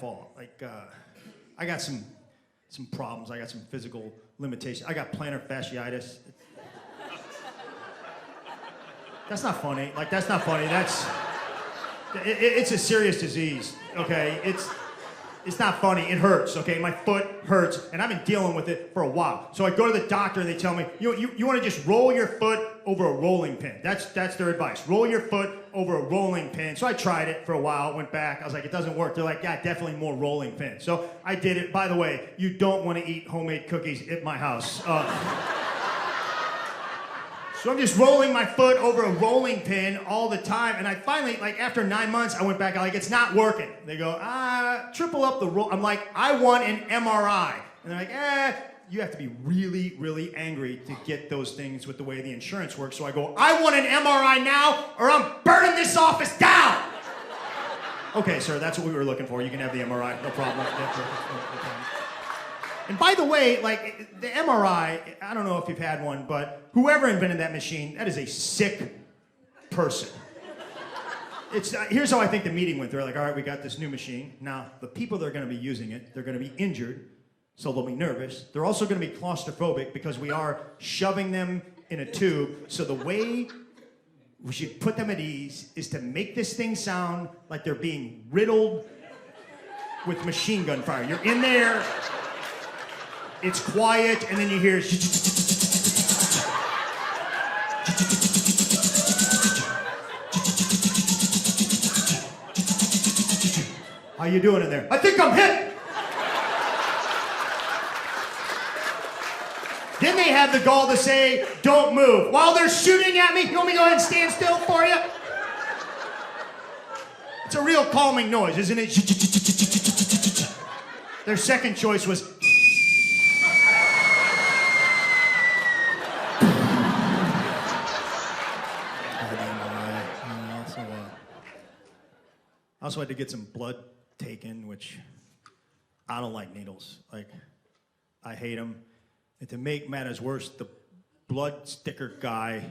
fault. Like, I got some problems. I got some physical limitations. I got plantar fasciitis. That's not funny. Like, that's not funny. It's a serious disease, okay? It's not funny. It hurts, okay? My foot hurts, and I've been dealing with it for a while. So I go to the doctor, and they tell me, you want to just roll your foot over a rolling pin. That's their advice. Roll your foot over a rolling pin. So I tried it for a while, went back. I was like, it doesn't work. They're like, yeah, definitely more rolling pins. So I did it. By the way, you don't want to eat homemade cookies at my house. So I'm just rolling my foot over a rolling pin all the time, and I finally, like after 9 months, I went back, I'm like, it's not working. They go, triple up the roll. I'm like, I want an MRI. And they're like, you have to be really, really angry to get those things with the way the insurance works. So I go, I want an MRI now, or I'm burning this office down. Okay, sir, that's what we were looking for. You can have the MRI, no problem. And by the way, like the MRI, I don't know if you've had one, but whoever invented that machine, that is a sick person. Here's how I think the meeting went. They're like, all right, we got this new machine. Now, the people that are going to be using it, they're going to be injured, so they'll be nervous. They're also going to be claustrophobic because we are shoving them in a tube. So the way we should put them at ease is to make this thing sound like they're being riddled with machine gun fire. You're in there. It's quiet, and then you hear. How you doing in there? I think I'm hit. Then they have the gall to say, "Don't move." While they're shooting at me, you want me to go ahead and stand still for you? It's a real calming noise, isn't it? Their second choice was. I also had to get some blood taken, which I don't like needles. Like, I hate them. And to make matters worse, the blood sticker guy,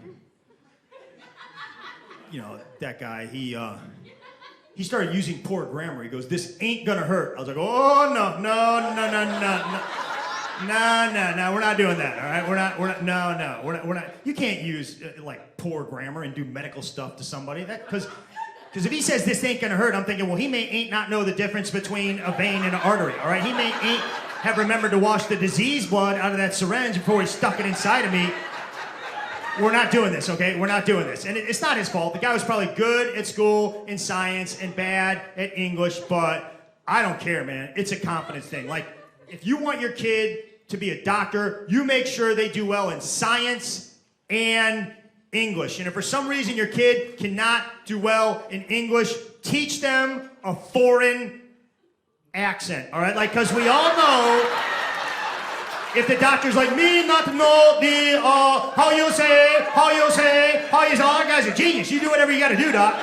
that guy, he started using poor grammar. He goes, "This ain't gonna hurt." I was like, "Oh, no, we're not doing that, all right? We're not. You can't use, like, poor grammar and do medical stuff to somebody. Because if he says this ain't gonna hurt, I'm thinking, well, he ain't not know the difference between a vein and an artery, all right? He ain't have remembered to wash the disease blood out of that syringe before he stuck it inside of me. We're not doing this, okay? We're not doing this. And it's not his fault. The guy was probably good at school in science and bad at English, but I don't care, man. It's a confidence thing. Like, if you want your kid to be a doctor, you make sure they do well in science and English. And if for some reason your kid cannot do well in English, teach them a foreign accent, all right? Like, because we all know if the doctor's like, me not know the, how you say, all that guy's a genius. You do whatever you got to do, doc.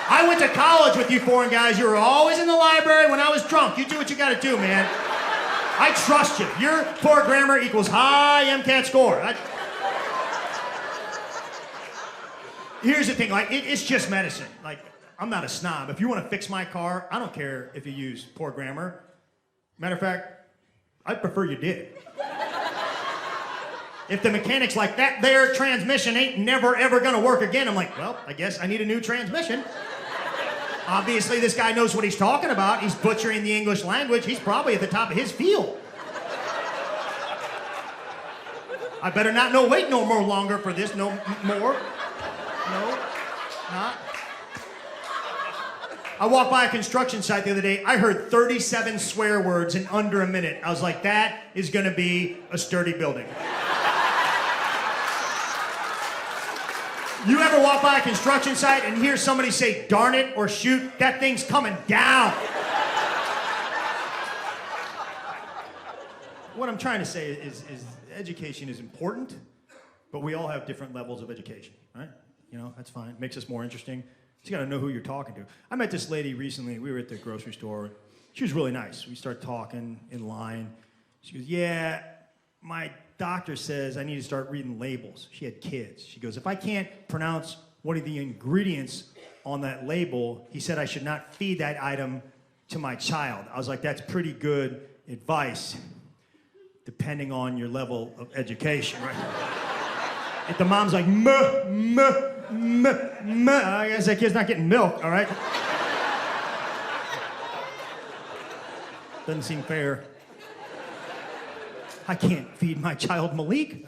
I went to college with you foreign guys. You were always in the library when I was drunk. You do what you got to do, man. I trust you. Your poor grammar equals high MCAT score. Here's the thing, like, it's just medicine. Like, I'm not a snob. If you want to fix my car, I don't care if you use poor grammar. Matter of fact, I'd prefer you did. If the mechanic's like, that there transmission ain't never ever gonna work again, I'm like, well, I guess I need a new transmission. Obviously, this guy knows what he's talking about. He's butchering the English language. He's probably at the top of his field. I better not wait no more longer for this, no more. No, not. I walked by a construction site the other day. I heard 37 swear words in under a minute. I was like, that is going to be a sturdy building. You ever walk by a construction site and hear somebody say, darn it, or shoot? That thing's coming down. What I'm trying to say is education is important, but we all have different levels of education, right? That's fine. It makes us more interesting. You got to know who you're talking to. I met this lady recently. We were at the grocery store. She was really nice. We started talking in line. She goes, yeah, my doctor says I need to start reading labels. She had kids. She goes, if I can't pronounce one of the ingredients on that label, he said I should not feed that item to my child. I was like, that's pretty good advice, depending on your level of education, right? If the mom's like, I guess that kid's not getting milk, all right? Doesn't seem fair. I can't feed my child Malik.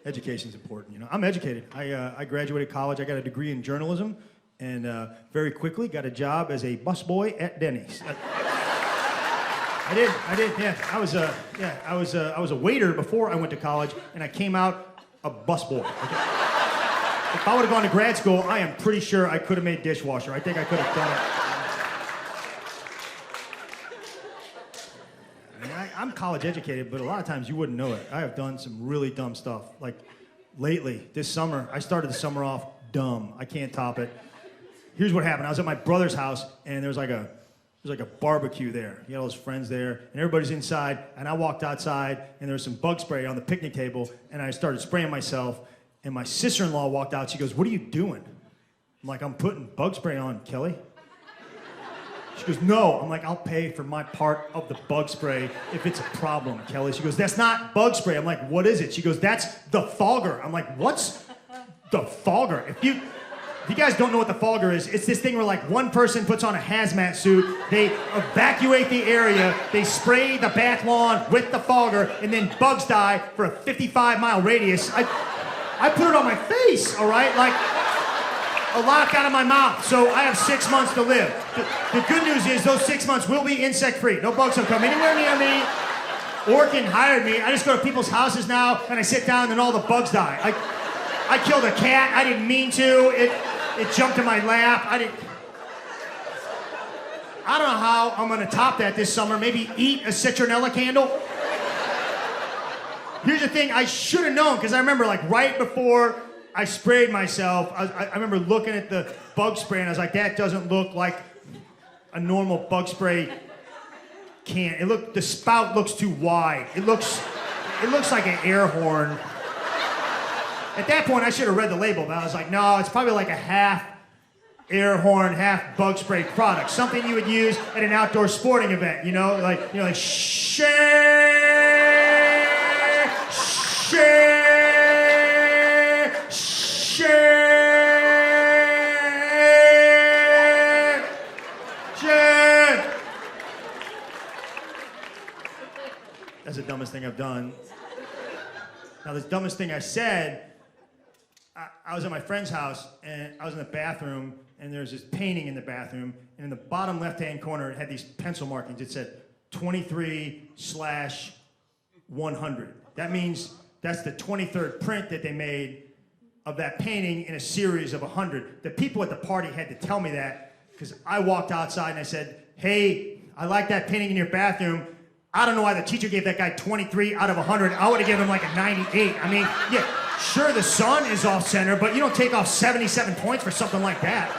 Education's important, you know. I'm educated. I graduated college. I got a degree in journalism, and very quickly got a job as a busboy at Denny's. I did. Yeah. I was a waiter before I went to college, and I came out a busboy. Okay? If I would have gone to grad school, I am pretty sure I could have made dishwasher. I think I could have done it. I mean, I'm college educated, but a lot of times you wouldn't know it. I have done some really dumb stuff. Like lately, this summer, I started the summer off dumb. I can't top it. Here's what happened. I was at my brother's house, and there was like a barbecue there. He had all his friends there, and everybody's inside, and I walked outside, and there was some bug spray on the picnic table, and I started spraying myself, and my sister-in-law walked out. She goes, "What are you doing?" I'm like, "I'm putting bug spray on, Kelly." She goes, "No." I'm like, "I'll pay for my part of the bug spray if it's a problem, Kelly." She goes, "That's not bug spray." I'm like, "What is it?" She goes, "That's the fogger." I'm like, "What's the fogger?" If you guys don't know what the fogger is, it's this thing where like one person puts on a hazmat suit, they evacuate the area, they spray the back lawn with the fogger, and then bugs die for a 55-mile radius. I put it on my face, all right? Like a lot out of my mouth, so I have 6 months to live. The good news is those 6 months will be insect-free. No bugs will come anywhere near me or can hire me. I just go to people's houses now, and I sit down, and all the bugs die. I killed a cat. I didn't mean to. It jumped in my lap. I don't know how I'm gonna top that this summer. Maybe eat a citronella candle. Here's the thing, I should have known, because I remember like right before I sprayed myself, I remember looking at the bug spray and I was like, that doesn't look like a normal bug spray can. The spout looks too wide. It looks like an air horn. At that point, I should have read the label, but I was like, no, it's probably like a half air horn, half bug spray product. Something you would use at an outdoor sporting event, like That's the dumbest thing I've done. Now, the dumbest thing I said, I was at my friend's house, and I was in the bathroom, and there's this painting in the bathroom, and in the bottom left-hand corner, it had these pencil markings. It said 23/100. That means that's the 23rd print that they made of that painting in a series of 100. The people at the party had to tell me that, because I walked outside and I said, "Hey, I like that painting in your bathroom. I don't know why the teacher gave that guy 23 out of 100. I would have given him like a 98. I mean, yeah, sure, the sun is off center, but you don't take off 77 points for something like that."